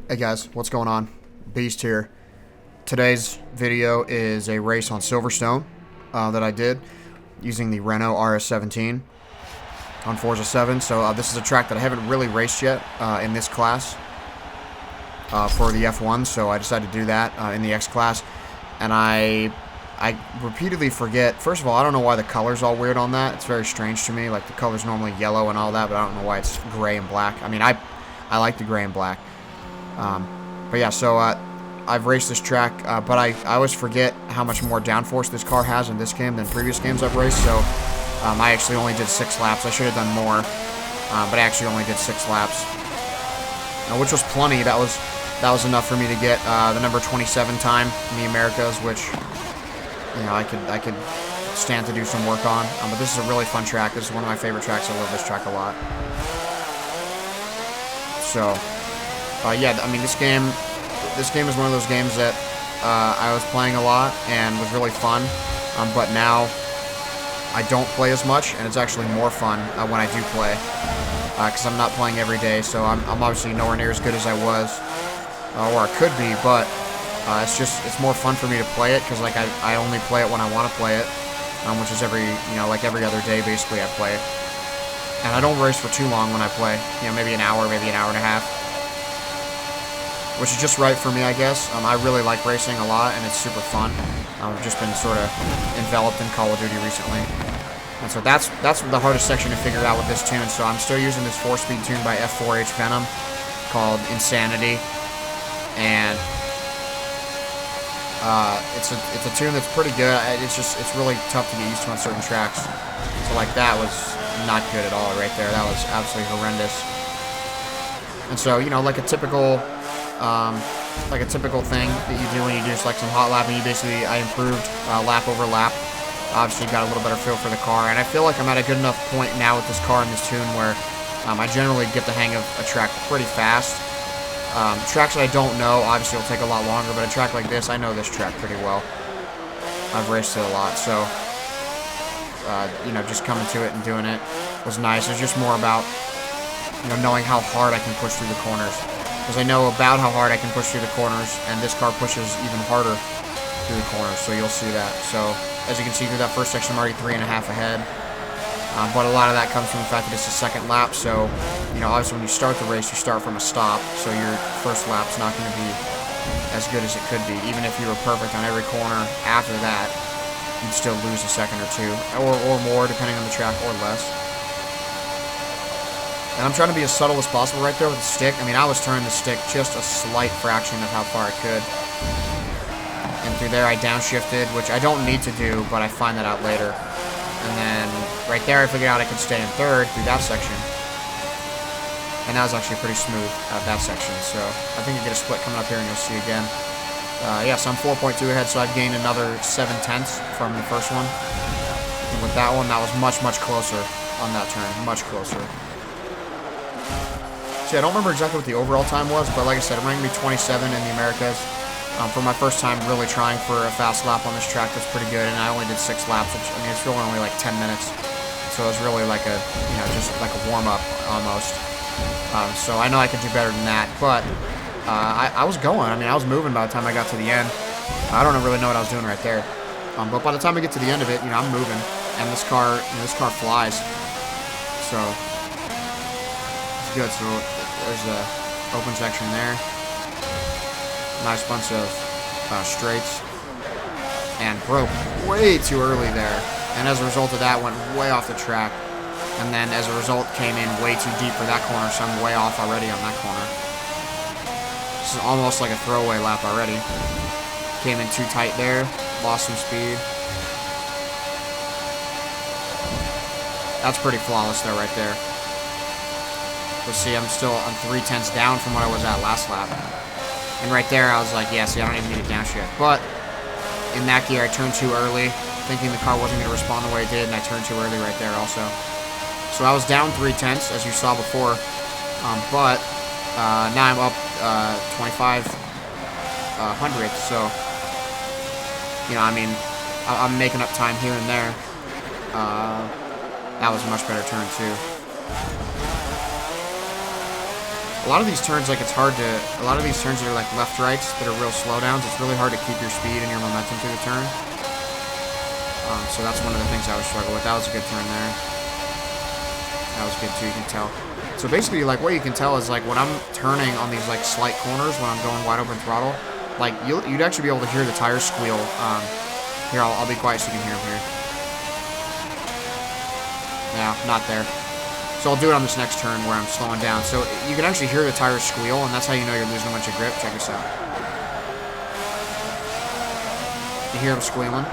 Hey guys, what's going on? Beast here. Today's video is a race on Silverstone that I did using the Renault RS17 on Forza 7. So this is a track that I haven't really raced yet in this class for the F1, so I decided to do that in the X class. And I repeatedly forget. First of all, I don't know why the color's all weird on that. It's very strange to me. Like, the color's normally yellow and all that, but I don't know why it's gray and black. I mean, I like the gray and black. But yeah, so I've raced this track, but I always forget how much more downforce this car has in this game than previous games I've raced. So I actually only did 6 laps. I should have done more, but I actually only did 6 laps, which was plenty. That was enough for me to get the number 27 time in the Americas, which, you know, I could stand to do some work on. But this is a really fun track. This is one of my favorite tracks. I love this track a lot. So yeah, I mean, this game is one of those games that I was playing a lot and was really fun, but now I don't play as much, and it's actually more fun when I do play, because I'm not playing every day, so I'm obviously nowhere near as good as I was, or I could be, but it's more fun for me to play it, because like I only play it when I want to play it, which is like every other day basically I play it, and I don't race for too long when I play, maybe an hour, maybe an hour and a half. Which is just right for me, I guess. I really like racing a lot, and it's super fun. I've just been sort of enveloped in Call of Duty recently. And so that's the hardest section to figure out with this tune. So I'm still using this 4-speed tune by F4H Venom called Insanity. And it's a tune that's pretty good. It's really tough to get used to on certain tracks. So like that was not good at all right there. That was absolutely horrendous. And so, like a typical thing that you do when you do just like some hot lapping, I improved lap over lap. Obviously got a little better feel for the car, and I feel like I'm at a good enough point now with this car and this tune where I generally get the hang of a track pretty fast. Tracks that I don't know, obviously will take a lot longer, but a track like this, I know this track pretty well. I've raced it a lot, so just coming to it and doing it was nice. It was just more about knowing how hard I can push through the corners. Because I know about how hard I can push through the corners, and this car pushes even harder through the corners, so you'll see that. So, as you can see through that first section, I'm already 3.5 ahead. But a lot of that comes from the fact that it's the second lap, so, obviously when you start the race, you start from a stop, so your first lap's not going to be as good as it could be. Even if you were perfect on every corner after that, you'd still lose a second or two, or more, depending on the track, or less. And I'm trying to be as subtle as possible right there with the stick. I mean, I was turning the stick just a slight fraction of how far I could. And through there, I downshifted, which I don't need to do, but I find that out later. And then right there, I figured out I could stay in third through that section. And that was actually pretty smooth, that section. So I think you get a split coming up here, and you'll see again. Yeah, so I'm 4.2 ahead, so I've gained another 7/10 from the first one. And with that one, that was much, much closer on that turn. Much closer. See, I don't remember exactly what the overall time was, but like I said, it ranked me 27 in the Americas. For my first time really trying for a fast lap on this track, that's pretty good, and I only did 6 laps, which, I mean, it's really only like 10 minutes. So it was really like just like a warm-up almost. So I know I could do better than that, but I was going. I mean, I was moving by the time I got to the end. I don't really know what I was doing right there. But by the time I get to the end of it, I'm moving, and this car flies. So it's good. So there's the open section there. Nice bunch of straights. And broke way too early there. And as a result of that, went way off the track. And then as a result, came in way too deep for that corner, so I'm way off already on that corner. This is almost like a throwaway lap already. Came in too tight there. Lost some speed. That's pretty flawless though right there. But see, I'm 3/10 down from what I was at last lap. And right there, I was like, yeah, see, I don't even need a downshift. But in that gear, I turned too early, thinking the car wasn't going to respond the way it did, and I turned too early right there also. So I was down 3/10, as you saw before. But now I'm up 2,500. So, I mean, I'm making up time here and there. That was a much better turn, too. A lot of these turns, like, it's hard to, a lot of these turns that are like left-rights that are real slowdowns, it's really hard to keep your speed and your momentum through the turn. So that's one of the things I would struggle with. That was a good turn there. That was good too, you can tell. So basically, like, what you can tell is, like, when I'm turning on these, like, slight corners, when I'm going wide open throttle, like, you'd actually be able to hear the tires squeal. Here, I'll be quiet so you can hear them here. Yeah, not there. So I'll do it on this next turn where I'm slowing down. So you can actually hear the tires squeal, and that's how you know you're losing a bunch of grip. Check this out. You hear them squealing?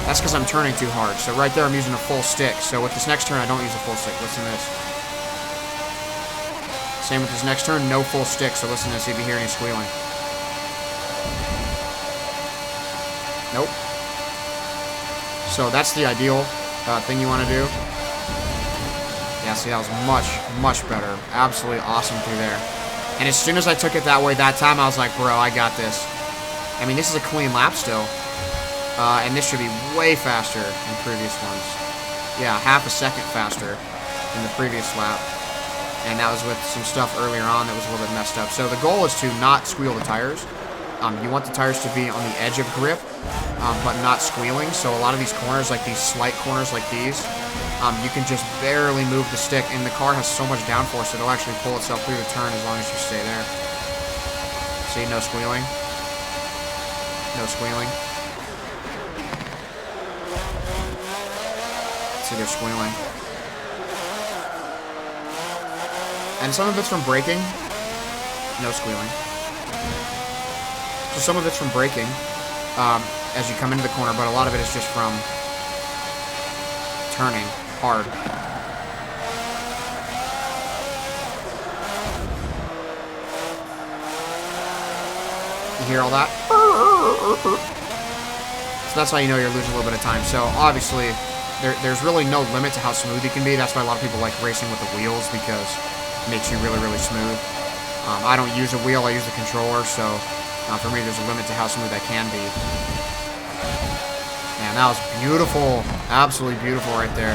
That's because I'm turning too hard. So right there, I'm using a full stick. So with this next turn, I don't use a full stick. Listen to this. Same with this next turn, no full stick. So listen to this, see if you hear any squealing. Nope. So that's the ideal thing you want to do. Yeah, see, that was much, much better. Absolutely awesome through there. And as soon as I took it that way that time, I was like, bro, I got this. I mean, this is a clean lap still. And this should be way faster than previous ones. Yeah, half a second faster than the previous lap. And that was with some stuff earlier on that was a little bit messed up. So the goal is to not squeal the tires. You want the tires to be on the edge of grip, but not squealing. So a lot of these corners, like these slight corners like these, you can just barely move the stick, and the car has so much downforce that it'll actually pull itself through the turn as long as you stay there. See, no squealing. No squealing. See, they're squealing. And some of it's from braking. No squealing. So some of it's from braking as you come into the corner, but a lot of it is just from turning hard. You hear all that? So that's how you know you're losing a little bit of time. So obviously, there's really no limit to how smooth you can be. That's why a lot of people like racing with the wheels, because it makes you really, really smooth. I don't use a wheel, I use the controller, so for me there's a limit to how smooth I can be. Man, that was beautiful. Absolutely beautiful right there.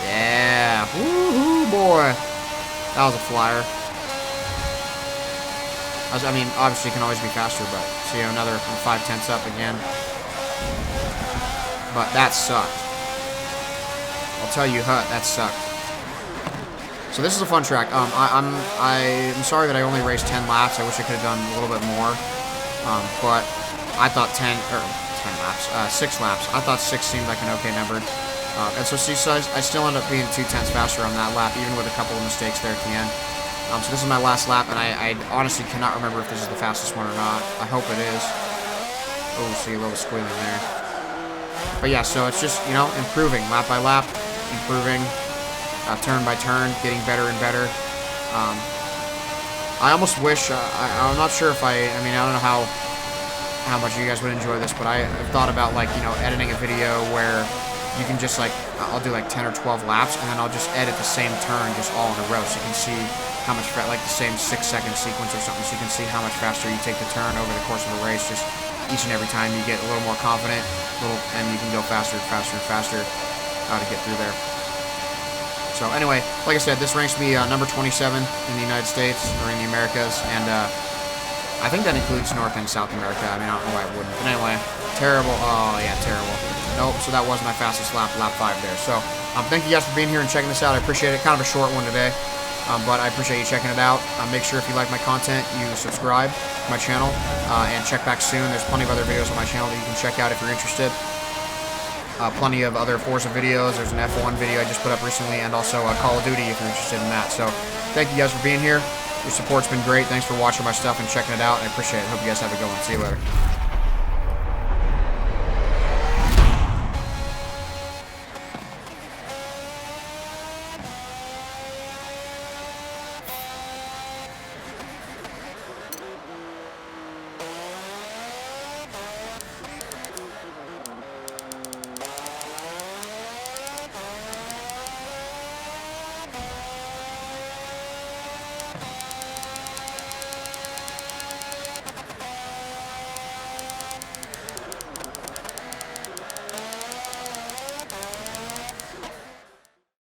Yeah. Woohoo, boy. That was a flyer. I mean, obviously you can always be faster, but see, another 5/10 up again. But that sucked. I'll tell you what, that sucked. So this is a fun track. I'm sorry that I only raced 10 laps. I wish I could have done a little bit more. But I thought 6 laps. I thought 6 seemed like an okay number. And so I still ended up being 2/10 faster on that lap, even with a couple of mistakes there at the end. So this is my last lap, and I honestly cannot remember if this is the fastest one or not. I hope it is. Oh, see a little squealing there. But yeah, so it's just, you know, improving lap by lap, improving turn by turn, getting better and better. I almost wish, I'm not sure if I mean, I don't know how much you guys would enjoy this, but I've thought about, like, you know, editing a video where you can just, like, I'll do like 10 or 12 laps, and then I'll just edit the same turn just all in a row, so you can see how much, like the same 6-second sequence or something, so you can see how much faster you take the turn over the course of a race. Just each and every time you get a little more confident, and you can go faster and faster and faster to get through there. So anyway, like I said, this ranks me number 27 in the United States, or in the Americas, and I think that includes North and South America. I mean, I don't know why it wouldn't. But anyway, terrible. Oh, yeah, terrible. Nope, so that was my fastest lap, lap 5 there. So thank you guys for being here and checking this out. I appreciate it. Kind of a short one today, but I appreciate you checking it out. Make sure if you like my content, you subscribe to my channel, and check back soon. There's plenty of other videos on my channel that you can check out if you're interested. Plenty of other Forza videos. There's an F1 video I just put up recently, and also Call of Duty if you're interested in that. So thank you guys for being here. Your support's been great. Thanks for watching my stuff and checking it out. I appreciate it. Hope you guys have a good one. See you later.